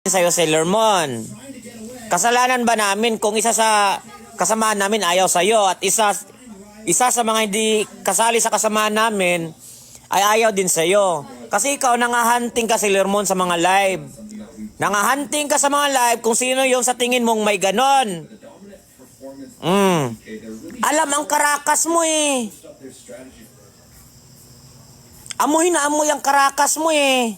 Sa'yo, Sailor Moon. Kasalanan ba namin kung isa sa kasamaan namin ayaw sa'yo at isa sa mga hindi kasali sa kasamaan namin ay ayaw din sa'yo? Kasi ikaw nangahunting ka, Sailor Moon, sa mga live. Nangahunting ka sa mga live kung sino yung sa tingin mong may ganon. Alam ang karakas mo eh. Amoy na amoy ang karakas mo eh.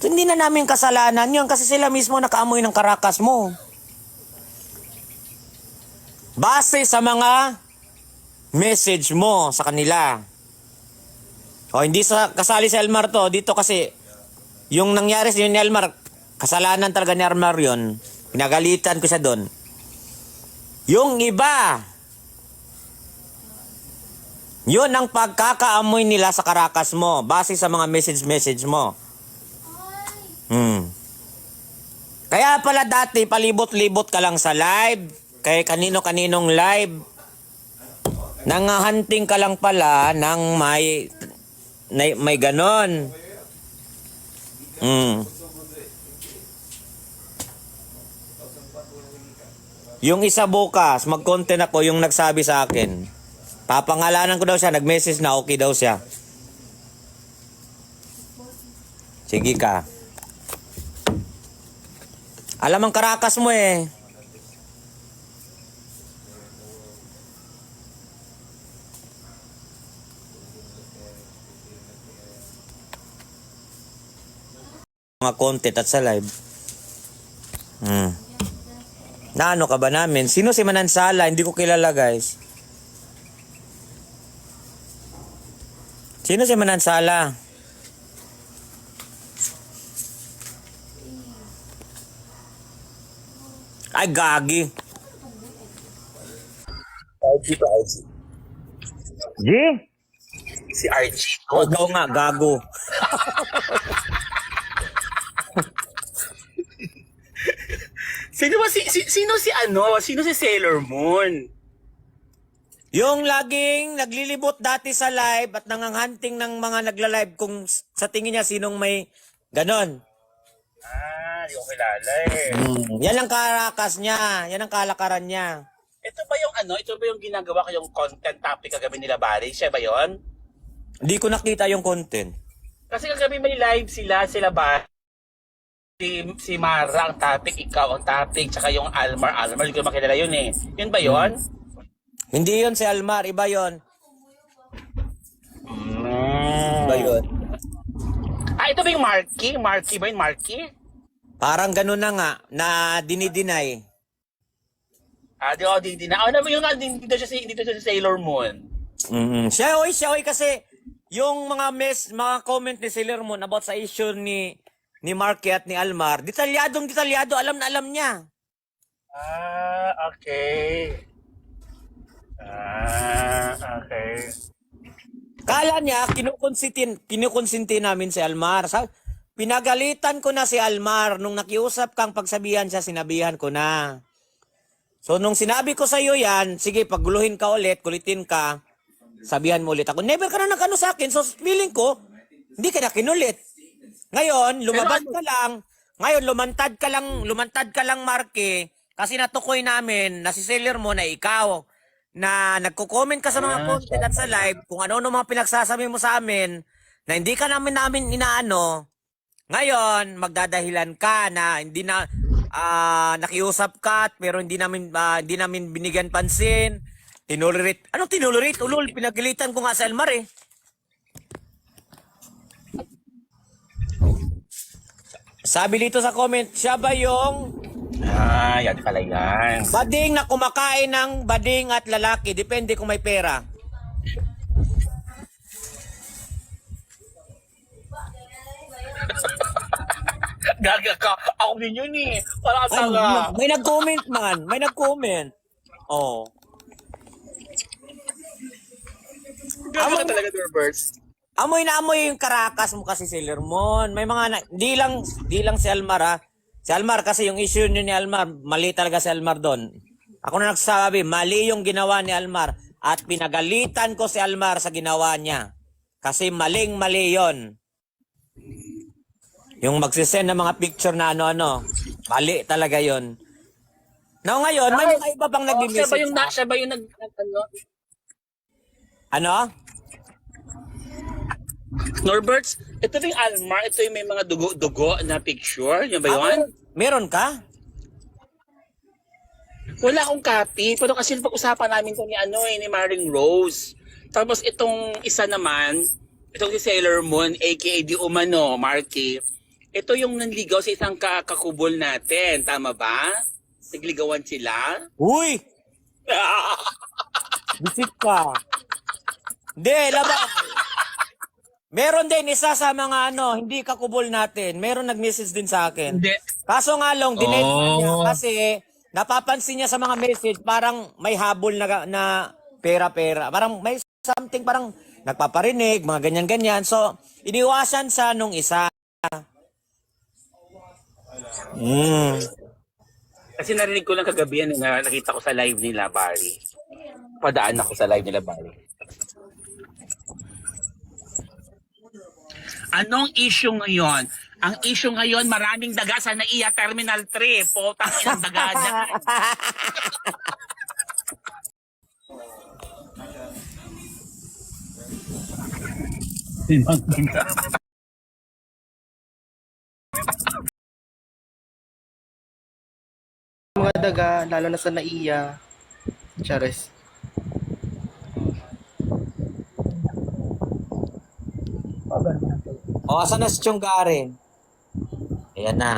So, hindi na namin kasalanan yun kasi sila mismo nakaamoy ng karakas mo. Base sa mga message mo sa kanila. O hindi sa kasali si Elmar to. Dito kasi yung nangyari sa ni Elmar, kasalanan talaga ni Elmar yun. Pinagalitan ko siya doon. Yung iba, yun ang pagkakaamoy nila sa karakas mo base sa mga message mo. Kaya pala dati palibot-libot ka lang sa live, kay kanino-kaninong live. Nangahunting ka lang pala ng may ganon. Yung isa bukas, mag-content ako, yung nagsabi sa akin. Papangalanan ko daw siya, nag-message na okay daw siya. Sige ka. Alam ang karakas mo eh. Mga content at sa live. Naano ka ba namin? Sino si Manansala? Hindi ko kilala, guys. Sino si Manansala? Ay, gagi. RG pa, RG. G? Si RG. O, daw nga, gago. Sino ba Sino si Sailor Moon? Yung laging naglilibot dati sa live at nanganghunting ng mga nagla-live kung sa tingin niya sinong may ganon. Hindi ko kilala eh. Yan ang karakas niya. Yan ang kalakaran niya. Ito ba yung ginagawa ko yung content topic kagabi nila Barry? Siya ba yon? Hindi ko nakita yung content. Kasi kagabi may live sila Barry. Si Mara ang topic, ikaw ang topic, tsaka yung Almar, hindi ko makilala yun eh. Yun ba yun? Hindi yun si Almar, iba yun. Iba yun. Ito ba yung Marky? Marky ba yun? Marky? Parang ganun na nga, na dinideny. Di na. Dito siya si Sailor Moon. Siya oy kasi yung mga comment ni Sailor Moon about sa issue ni Marky at ni Almar, detalyado, alam na alam niya. Okay. Okay. Kala niya, kinukonsinti namin si Almar. Pinagalitan ko na si Almar. Nung nakiusap kang pagsabihan siya, sinabihan ko na. So, nung sinabi ko sa iyo yan, sige, pagguluhin ka ulit, kulitin ka, sabihan mo ulit ako. Never ka na nag-ano sa akin. So, feeling ko, hindi ka na kinulit. Ngayon, lumabas ka lang. Ngayon, lumantad ka lang, Marky, kasi natukoy namin na si Sailor mo na ikaw, na nagko-comment ka sa mga content at sa live, kung ano mga pinagsasabi mo sa amin, na hindi ka namin inaano. Ngayon, magdadahilan ka na hindi na nakiusap ka pero hindi namin binigyan pansin. Tinolerate. Anong tinolerate? Ulol, pinagilitan ko nga sa Elmar eh. Sabi dito sa comment, siya ba yung Yan pala yan. bading na kumakain ng bading at lalaki? Depende kung may pera. Gaga ka. Ako din yun eh. Parang tanga. May nag-comment man. May nag-comment. Oh. Gaga ka talaga, Norbert. Amoy na amoy yung karakas mo kasi Sailor Moon. May mga di lang si Almar ha. Si Almar kasi yung issue niyo ni Almar, mali talaga si Almar doon. Ako na nagsasabi, mali yung ginawa ni Almar at pinagalitan ko si Almar sa ginawa niya. Kasi maling-mali yon. Yung magsisend ng mga picture na ano-ano. Mali talaga yon. Now ngayon, may mga iba pang Siya ba nag-message. yung, siya ba yung ano? Ano? Norberts, ito ba yung Almar? Ito yung may mga dugo-dugo na picture? Yan ba Ah, yun? meron ka? Wala akong copy. Pero kasi pag-usapan namin ito ni, ni Maring Rose. Tapos itong isa naman, itong si Sailor Moon, aka Di Umano, Marky. Ito yung nanligaw sa isang kakubol natin. Tama ba? Nagligawan sila. Uy! Visit ka. Hindi, labang. Meron din isa sa mga hindi kakubol natin. Meron nag-message din sa akin. Hindi. Kaso nga long, dinate niya Oh. kasi napapansin niya sa mga message parang may habol na pera-pera. Parang may something parang nagpaparinig, mga ganyan-ganyan. So, iniwasan sa nung isa. Kasi narinig ko lang kagabi yan na nakita ko sa live nila, Barry. Padaan ako sa live nila, Barry. Anong issue ngayon? Ang issue ngayon, maraming daga sa NAIA Terminal 3. Potang inang daga dyan. Mga daga, lalo na sa NAIA. Charis. O, asan na si Chonggare? Ayan na.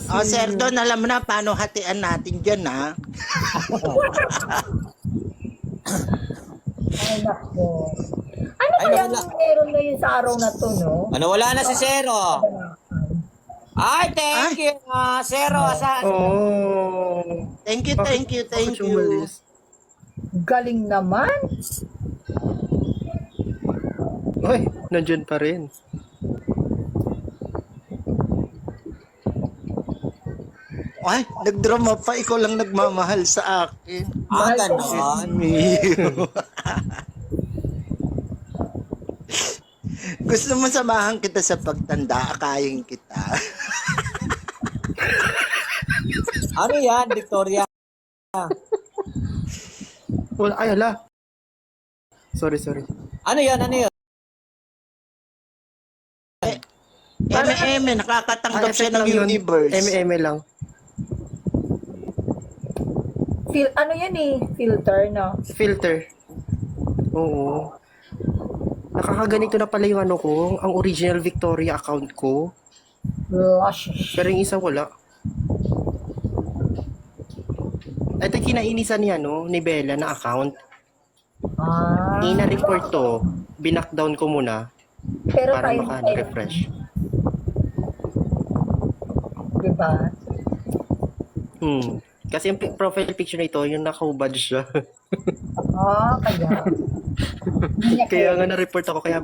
O, Sir Don, alam mo na paano hatian natin dyan, ha? Ay, nako. Ano Ay, kaya wala. meron ngayon sa araw na to, no? Ano, wala na si Zero. Ay, thank you, Zero. Oh. Thank you, thank you, thank Bakit siya you. umalis? Galing naman. Ay, nandyan pa rin. Ay, nagdrama pa, ikaw lang nagmamahal sa akin. Ganon. Gusto mo samahan kita sa pagtanda, akayin kita. Ano yan, Victoria? Wala, ay, ala. Sorry. Ano yan, ano yan? M&M, nakakatanggap siya ng universe. M&M lang. Ano yan eh? Filter, no? Filter. Oo. Nakakaganito na pala yung ano ko, ang original Victoria account ko. Lush. Pero yung isa wala. Ito kinainisan ni Bella na account. Ah. Ina-report to, binackdown ko muna Pero para tayo, maka-refresh. diba? Kasi yung profile picture nito, yung nakahubad siya. Ah, kaya. Kaya nga na-report ako, kaya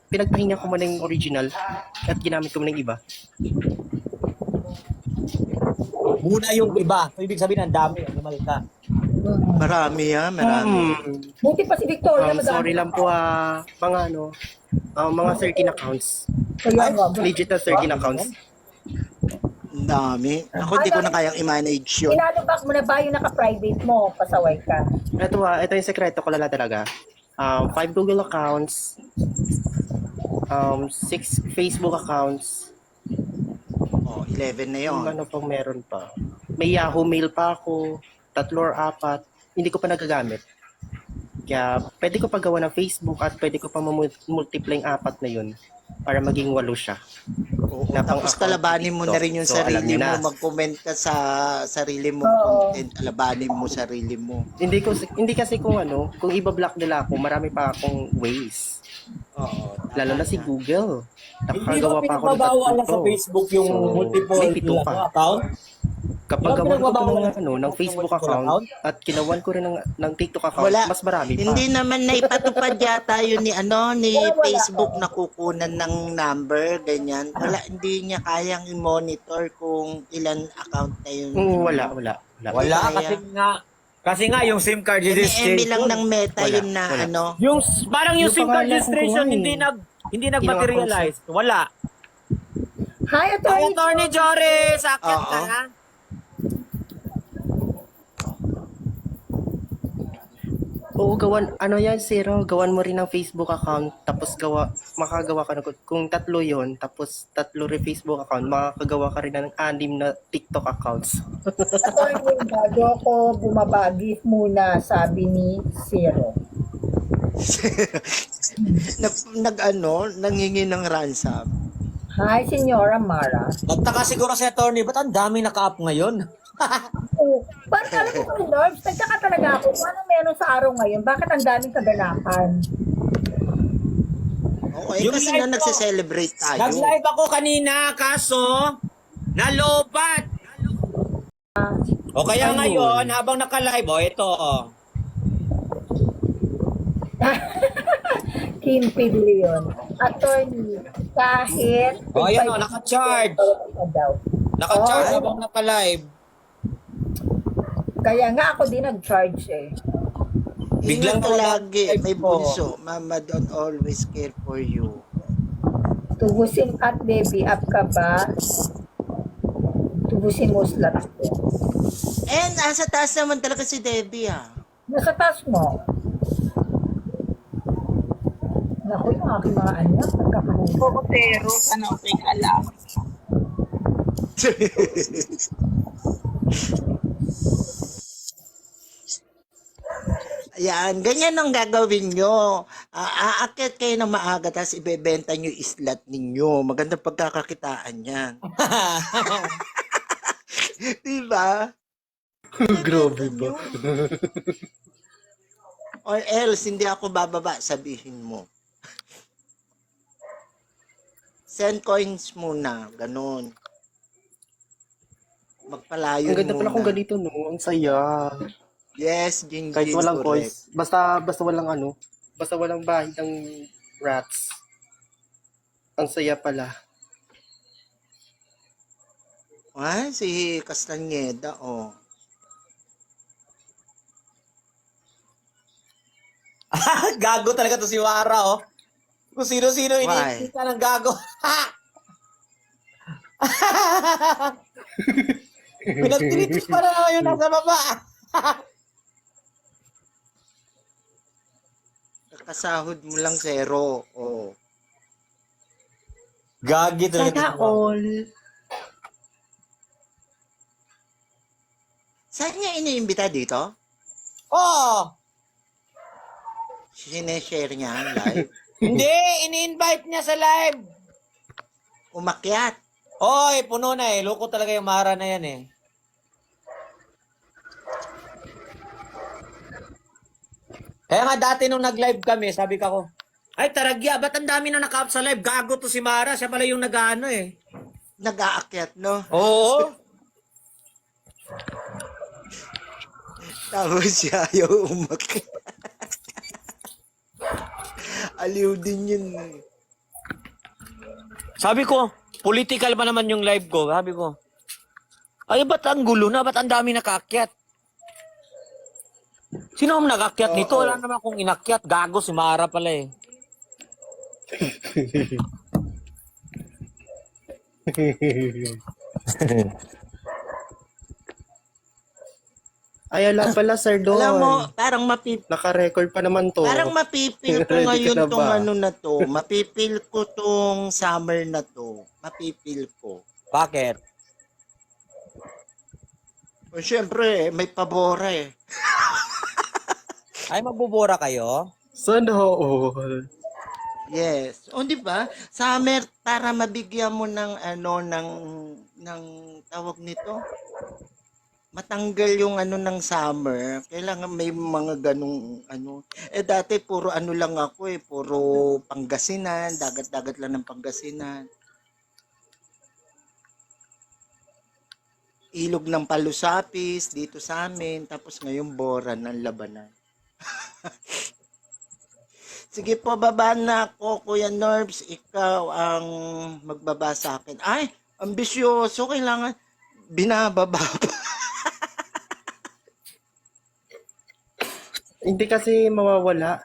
pinagpahinga ko muna yung original at ginamit ko muna yung iba. Muna yung iba. So, ibig sabihin, ang dami. Lumal ka. Marami yan, marami. Buti pa si Victoria. Sorry lang po mga 13 accounts. Kaya nga. Legit na 13 accounts. Ang dami. Ako, di ko na kayang i-manage yun. Inalubak mo na ba yung naka-private mo? Pasaway ka. Ito yung sekreto ko lala talaga. 5 Google accounts, 6 Facebook accounts, Oh, 11 na yun. ano pang meron pa. May Yahoo Mail pa ako, 3 or 4, hindi ko pa nagagamit. Kaya pwede ko pa gawa ng Facebook at pwede ko pa multiply yung 4 na yun para maging 8 siya. Oo, Na pang tapos account kalabanin mo dito. na rin yung So, alam sarili niyo na. mo. Mag-comment ka sa sarili mong Oo. content. Kalabanin mo sarili mo. Hindi kasi kung i-block nila ako, marami pa akong ways. Oo. Lalo na si Google. Hindi Nakakagawa ba pa ako ng pinagbabawal na 3 sa Facebook yung So, multiple may 7 pa. account? Kapag Wala gawan ko pinagbabawal ng Facebook account at kinawan ko rin ng TikTok account, Wala. mas marami pa. Hindi naman naipatupad yata yun ni Wala. Facebook na kukunan ng number, ganyan. Wala, hindi niya kayang i-monitor kung ilan account na yun. Wala. Wala, Kaya. kasi nga, Kasi nga yung SIM card Eme registration. lang ng Meta Wala, yun na wala. ano. Yung parang yung Yung SIM card pangalan ko registration nga eh. hindi nag-materialize. Wala. Hi, Ay, Attorney. Attorney Jory, sakit Oo. ka ha? Oo, gawan mo rin ng Facebook account, tapos makagawa ka kung tatlo yon tapos tatlo rin Facebook account, makakagawa ka rin ng 6 na TikTok accounts. Attorney, bago ako bumabagis muna, sabi ni Zero. Nangingi ng ransom. Hi, Senyora Mara. Nagtaka siguro si Attorney, ba't ang dami naka-up ngayon? Oh, parang alam mo kung Norbs, nagtaka talaga ako kung ano meron sa araw ngayon. Bakit ang daming kaganapan? Okay, Yung kasi live na ko, nagse-celebrate tayo. Nag-live ako kanina, kaso nalobat. O kaya Ayun. ngayon, habang naka-live, ito. Kim Pidleon. Attorney, kahit... O ayan o, naka-charge. Naka-charge Oh. habang naka-live. Kaya nga ako din nag-charge eh. Biglang Ingat ka lagi, live may ko. bunso. Mama don't always care for you. Tubusin at baby up ka ba? Tubusin mo slat ako. And asa taas naman talaga si Debbie ah. Nasa taas mo. Naku, yung aking mga anak, nagkakahuli. Oo, pero ano, okay ka lang. Ayan, ganyan ang gagawin nyo. Aakyat kayo ng maaga, tapos ibebenta nyo yung islat ninyo. Magandang pagkakakitaan yan. Diba? Grabe ba? Or else, hindi ako bababa, sabihin mo. Send coins muna, ganun. Magpalayo Ang ganda muna. pala kung ganito, no? Ang saya. Yes, Jin Kahit Jin, walang correct. voice. Basta walang bahid ng rats. Ang saya pala. Ah, si Castañeda, oh. Gago talaga to si Wara, oh. Kung sino-sino Why? iniisip ka ng gago. Pinagtinitis pa na ngayon nasa baba. Kakasahod mo lang 0. Oh. Gagi talaga to si Wara. all. Saan niya iniimbita dito? Oh, Sineshare niya ang live. hindi, ini-invite niya sa live. Umakyat. Oy, puno na eh. Loko talaga yung Mara na yan eh. Kaya nga dati nung nag-live kami, sabi ka ko, ay taragya, ba't ang dami na naka-up sa live? Gago to si Mara, siya pala yung nag-ano eh. Nag-aakyat, no? Oo. Tapos siya ayaw umakyat. Aliw din yun. Sabi ko, political pa naman yung live ko. Sabi ko, ay ba't ang gulo na? Ba't ang dami nakaakyat? Sino ang nakakyat nito? Wala naman akong inakyat. Gago si Mara pala eh. Ay, ala pala, Sir Don. Alam mo, parang Naka-record pa naman to. parang mapipil ko Ready ka ngayon na tong ba? ano na to. Mapipil ko tong summer na to. Mapipil ko. Bakit? O syempre, may pabora eh. Ay, magbubura kayo? Sana all. Yes. O di ba? Summer para mabigyan mo ng ano ng tawag nito. Matanggal yung ano ng summer. Kailangan may mga ganung ano. Eh dati puro ano lang ako eh, puro Pangasinan, dagat-dagat lang ng Pangasinan. Ilog ng Palusapis dito sa amin, tapos ngayon Bora ng Labanan. Sige po, baba na ako, Kuya Norbs. Ikaw ang magbaba sa akin. Ay, ambisyoso. Kailangan binababa pa. Hindi kasi mawawala.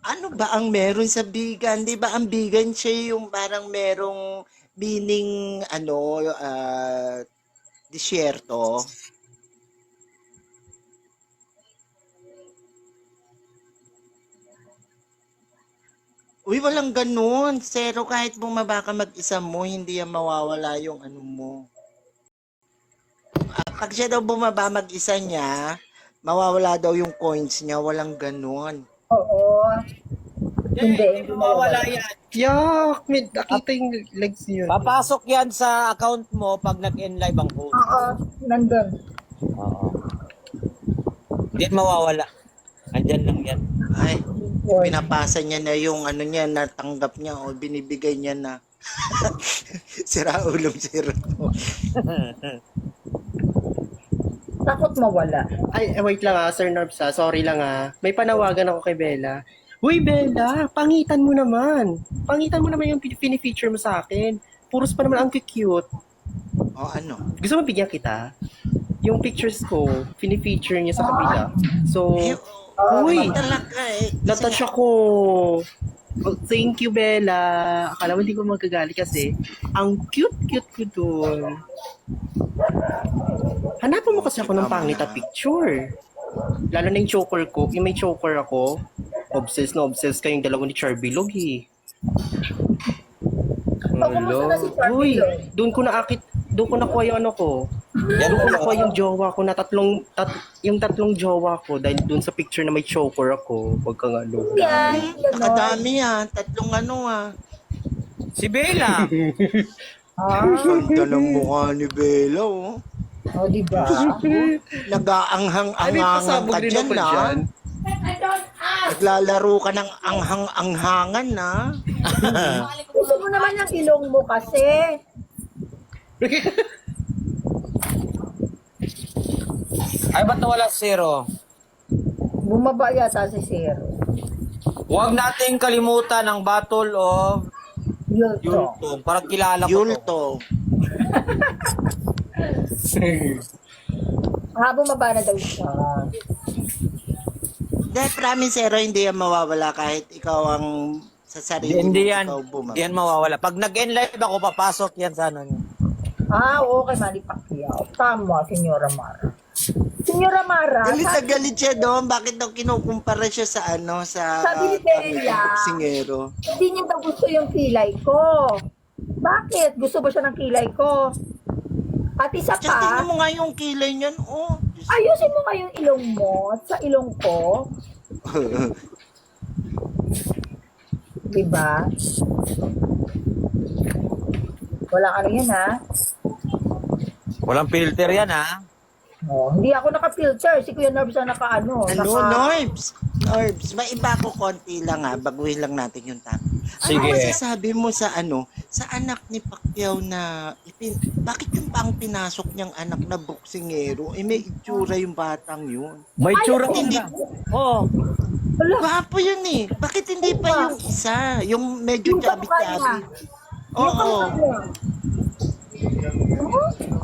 Ano ba ang meron sa bigan? Di ba ang bigan siya yung parang merong meaning, disyerto? Uy, walang ganun. Zero, kahit bumaba ka mag-isa mo, hindi yan mawawala yung ano mo. Pag siya daw bumaba mag-isa niya, mawawala daw yung coins niya. Walang ganun. Oo. Hindi mawawala yan. Yak! May nakita yung legs yun. Papasok yan sa account mo pag nag-enlive ang code. Oo, nandun. Oo. Hindi mawawala. Andyan lang yan. Ay, pinapasa niya na yung ano niya, natanggap niya o binibigay niya na. Sira ulong zero. Takot mawala. Ay, wait lang Sir Norbs sorry lang May panawagan ako kay Bella. Uy, Bella, pangitan mo naman. Pangitan mo naman yung pinifeature mo sa akin. Puros pa naman ang cute. O ano? Gusto mo bigyan kita? Yung pictures ko, pinifeature niya sa kabila. So, uy, Talaga eh. natouch ako. Oh, thank you, Bella. Akala mo hindi ko magagalit kasi ang cute ko dun. Hanapan mo kasi ako ng pangit na picture. Lalo na yung choker ko. Yung may choker ako. Obsessed na obsessed kayong dalawa ni Charbilog eh. Kumusta na si Charlie Uy, Log? doon ko nakuha yung ano ko. Yan Doon ko lang. nakuha yung jowa ko na yung tatlong jowa ko dahil doon sa picture na may choker ako. Huwag kang ano. Yan, yan, no? Nakadami tatlong Si Bella. Ganda ng mukha ni Bella oh. O, diba? Ay, may Nag-aanghang-anghangan pasabog ka rin dyan ako dyan. Naglalaro ka ng anghang-anghangan Gusto mo naman yung ilong mo kasi. Ay, ba't nawala si Zero? Bumaba yata si Zero. Huwag nating kalimutan ang Battle of Yulto. Yultong. Parang kilala ko to. Yulto. Bumaba na daw siya. Dahil promise zero, hindi yan mawawala kahit ikaw ang sa sarili Hindi mo, yan. ikaw bumaba. Hindi yan mawawala. Pag nag-enlive ako, papasok yan sa ano niya. Okay, Manny Pacquiao. Tama, Senyora Mara. Senyora Mara, Galit na galit siya doon. Bakit daw kinukumpara siya sa Sabi ni Bella. boksingero? hindi niya daw gusto yung kilay ko. Bakit? Gusto ba siya ng kilay ko? At isa Just tingnan pa, mo nga yung kilay niyan. Oh. ayusin mo nga yung ilong mo at sa ilong ko. Diba? Walang ano yan, ha? Walang filter yan, ha? Hindi ako naka-filter. Si Kuya Norbs ang naka-ano. Norbs, may iba ko konti lang baguhin lang natin yung topic. Sige. Ano masasabi mo sa sa anak ni Pacquiao na, bakit yung pang pinasok niyang anak na boksingero, may itsura yung batang yun? May tsura ko Hindi, Oo. Wala. gwapo yun eh. Bakit hindi pa yung isa? Yung medyo Yung kamukha niya. chubby-chubby. Yung Oo. kamukha niya.